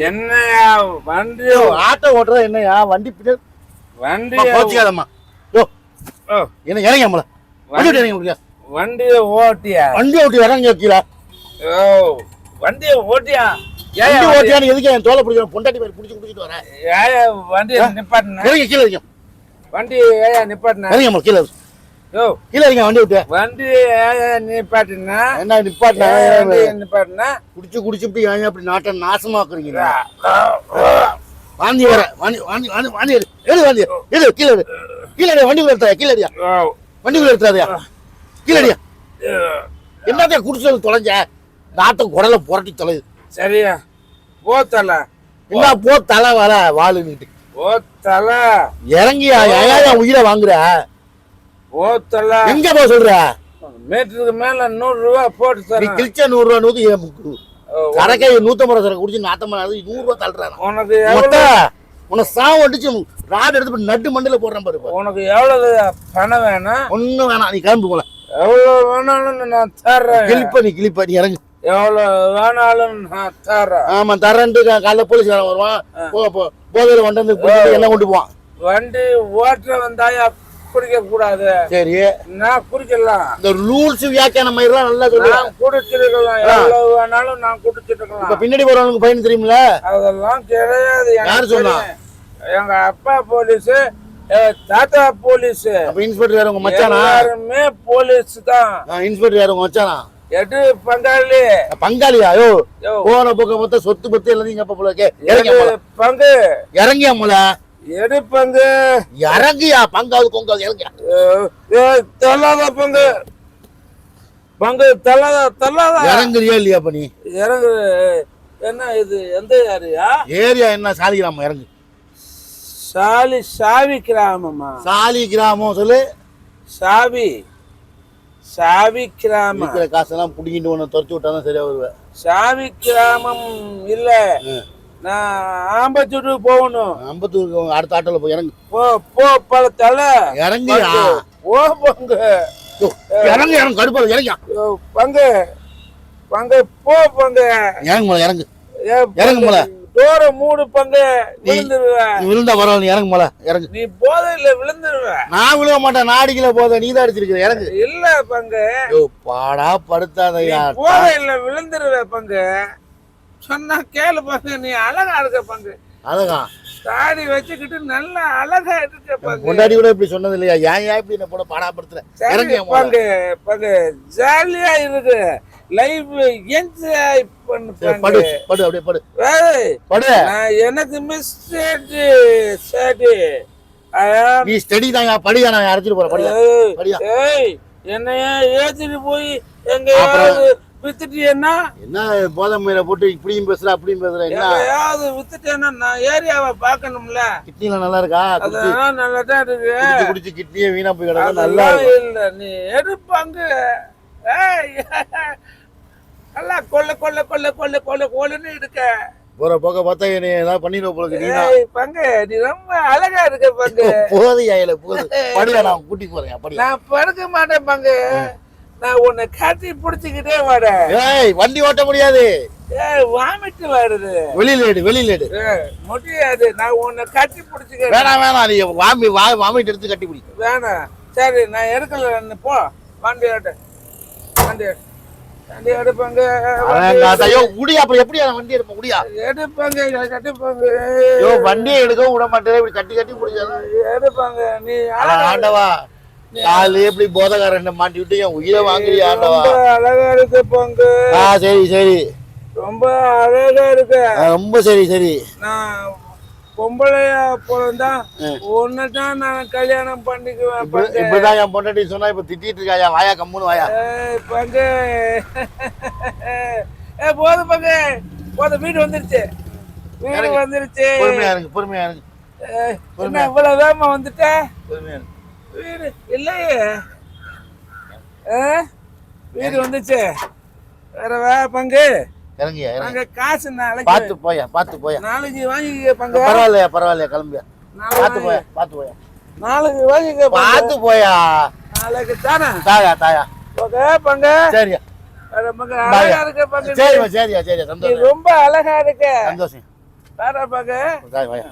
என்னையா வண்டி ஆட்டோ ஓட்டுறா என்னையா வண்டி வண்டி போச்சுக்காதம்மா என்ன இறங்க நம்மள வண்டி இறங்க முடியா வண்டியை ஓட்டியா வண்டி ஓட்டி இறங்க வைக்கிறா வண்டியை ஓட்டியா வண்டி ஓட்டியான்னு எதுக்கு என் தோலை பிடிக்கிற பொண்டாட்டி மாதிரி பிடிச்சி பிடிச்சிட்டு வரேன் ஏயா வண்டியை நிப்பாட்டின இறங்க கீழே இருக்க வண்டி ஏயா நிப்பாட்டின இறங்க நம்மள கீழே கீழே இருங்க வண்டி விட்டு வண்டி ஏயா நிப்பாட்டினா என்ன நிப்பாட்டினா நிப்பாட்டினா குடிச்சு இப்படி ஏன் அப்படி நாட்டை நாசமாக்குறீங்க வாந்தி வர வாந்தி வாந்தி வாந்தி வாந்தி எடு வாந்தி எடு கீழே கீழே வண்டிக்குள்ள எடுத்தாயா கீழே அடியா வண்டிக்குள்ள எடுத்தாதையா கீழே அடியா என்னத்தையா குடிச்சது தொலைஞ்ச நாட்டை குடலை புரட்டி தொலைது சரியா போத்தல என்ன போ தலை வர வாளுன்னுட்டு போத்தல இறங்கியா ஏன் உயிரை வாங்குற போத்தல எங்க போக சொல்ற மீட்டருக்கு மேல 100 ரூபாய் போட்டு தரேன் கிழிச்ச 100 ரூபா நூத்தி கரைக்கை 150 சரக்கு குடிச்சு 100 ரூபாய் தள்ளுறான் உனக்கு உன்னை சாவு அடிச்சு ராடு எடுத்து நட்டு மண்டில போடுறேன் பாரு உனக்கு எவ்வளவு பணம் வேணும் ஒன்னும் வேணாம் நீ கிளம்பி போல எவ்வளவு வேணாலும் நான் தர்றேன் கிளிப்ப நீ இறங்கு எவ்வளவு வேணாலும் நான் தர்றேன் ஆமா தரேன்ட்டு காலைல போலீஸ்காரன் வருவான் போதையில வண்டி வந்து எல்லாம் கொண்டு போவான் வண்டி ஓட்டுற வந்தாயா குடிக்க கூடாது சரி நான் குடிக்கலாம் இந்த ரூல்ஸ் வியாக்கியான மாதிரி எல்லாம் நல்லா சொல்லுவேன் குடிச்சிருக்கலாம் எவ்வளவு வேணாலும் நான் குடிச்சிருக்கலாம் இப்ப பின்னாடி போறவனுக்கு பயன் தெரியுமில அதெல்லாம் கிடையாது யாரு சொன்னா எங்க அப்பா போலீஸ் தாத்தா போலீஸ் அப்ப இன்ஸ்பெக்டர் யாரு உங்க மச்சானா எல்லாருமே போலீஸ் தான் இன்ஸ்பெக்டர் யாரு உங்க மச்சானா எடு பங்காளி பங்காளியா யோ போன போக்க மொத்தம் சொத்து பத்தி எல்லாத்தையும் அப்ப போல பங்கு இறங்கியா முல எடு பங்கு இறங்கியா பங்காவது பொங்காவது இறங்கியா தள்ளாத பங்கு பங்கு தள்ளாத இறங்குறியா இல்லையா பண்ணி இறங்கு என்ன இது எந்த ஏரியா ஏரியா என்ன சாலிகிராமம் இறங்கு சாவி கிராமமா சாலி கிராமம் சொல்லு சாவி கிராமம் காசெல்லாம் புடிங்கிட்டு உன்னை துரத்தி விட்டாதான் சரியா வருவேன் சாவி கிராமம் இல்ல நான் ஆம்பத்தூருக்கு போகணும் ஆம்பத்தூருக்கு அடுத்த ஆட்டோல போய் இறங்கு போ பழத்தால இறங்கியா ஓ பங்கு இறங்கு கடுப்பால இறங்கியா பங்கு போ பங்கு இறங்கு போல இறங்கு போல டோர மூடு பங்கு விழுந்துருவேன் விழுந்தா பரவாயில்ல இறங்கு போல இறங்கு நீ போதையில விழுந்துருவேன் நான் விழுவ மாட்டேன் நாடிக்கல போத நீ தான் அடிச்சிருக்கிற இறங்கு இல்ல பங்கு பாடா படுத்தாதையா போதையில விழுந்துருவேன் பங்கு சொன்னா கேளு பங்கு நீ அழகா இருக்க பங்கு அழகா தாடி வச்சுக்கிட்டு நல்லா அழகா இருக்க பங்கு முன்னாடி கூட இப்படி சொன்னது இல்லையா ஏன் இப்படி என்ன போட பாடாப்படுத்துற பங்கு பங்கு ஜாலியா இருக்கு லைஃப் என்ஜாய் பண்ணு படு அப்படியே படு எனக்கு மிஸ்டேக் நீ ஸ்டடி தான் படியா நான் அரைச்சிட்டு போறேன் படியா என்னைய ஏத்திட்டு போய் எங்கயாவது வித்துட்டேன்னா என்ன போதை முறையில போட்டு இப்படியும் பேசுற அப்படியும் பேசுற எங்கயாவது வித்துட்டேன்னா நான் ஏரியாவை பாக்கணும்ல கிட்னில நல்லா இருக்கா அதெல்லாம் நல்லா தான் இருக்கு குடிச்சு கிட்னியே வீணா போய் கிடக்கு நல்லா இல்ல நீ எடுப்பாங்க நல்லா கொல்லுன்னு இருக்க போற போக்க பார்த்தா என்ன ஏதாவது பண்ணிடுவ போல நீ பங்கு நீ ரொம்ப அழகா இருக்க பங்கு போதையா போது படியா நான் கூட்டி போறேன் படி நான் படுக்க மாட்டேன் பங்கு நான் உன்னை கட்டி பிடிச்சிக்கிட்டே வரேன் வண்டி ஓட்ட முடியாது வாமிட்டு வருது வெளியில எடு முடியாது நான் உன்னை கட்டி பிடிச்சிக்க வேணாம் நீ வாமிட்டு எடுத்து கட்டி பிடி வேணாம் சரி நான் எடுக்கல போ வண்டி எடுப்பாங்க அப்புறம் எப்படி வண்டி எடுப்ப முடியா எடுப்பாங்க கட்டிப்பாங்க வண்டியை எடுக்கவும் விட மாட்டேன் இப்படி கட்டி பிடிச்சாங்க எடுப்பாங்க நீ ஆண்டவா காலு எப்படி போதகாரன் மாட்டி விட்டு என் உயிரை வாங்குறியா ஆண்டவா அழகா இருக்கு பங்கு சரி ரொம்ப அழகா இருக்கு ரொம்ப சரி நான் பொம்பளையா பிறந்தா ஒன்னுதான் நான் கல்யாணம் பண்ணிக்குவேன் இப்பதான் என் பொண்டாட்டி சொன்னா இப்ப திட்டிட்டு இருக்காயா வாயா கம்முன்னு வாயா பங்கு போது பங்கு வீடு வந்துருச்சு பொறுமையா இருக்கு இவ்வளவுதான் வந்துட்டேன் பொறுமையா வீடு இல்லையே வீடு வந்துச்சு வேற பங்கு இறங்கியா காசு பாத்து போயா நாளைக்கு வாங்கிக்க பங்கு பரவாயில்லையா கிளம்பியா பாத்து போயா நாளைக்கு வாங்கிக்க பாத்து போயா நாளைக்கு தானே தாயா ஓகே பங்கு சரியா வேற பங்கு அழகா இருக்க பங்கு சரியா சரியா சரியா நீ சந்தோஷம் ரொம்ப அழகா இருக்க சந்தோஷம் வேற பங்கு வாயா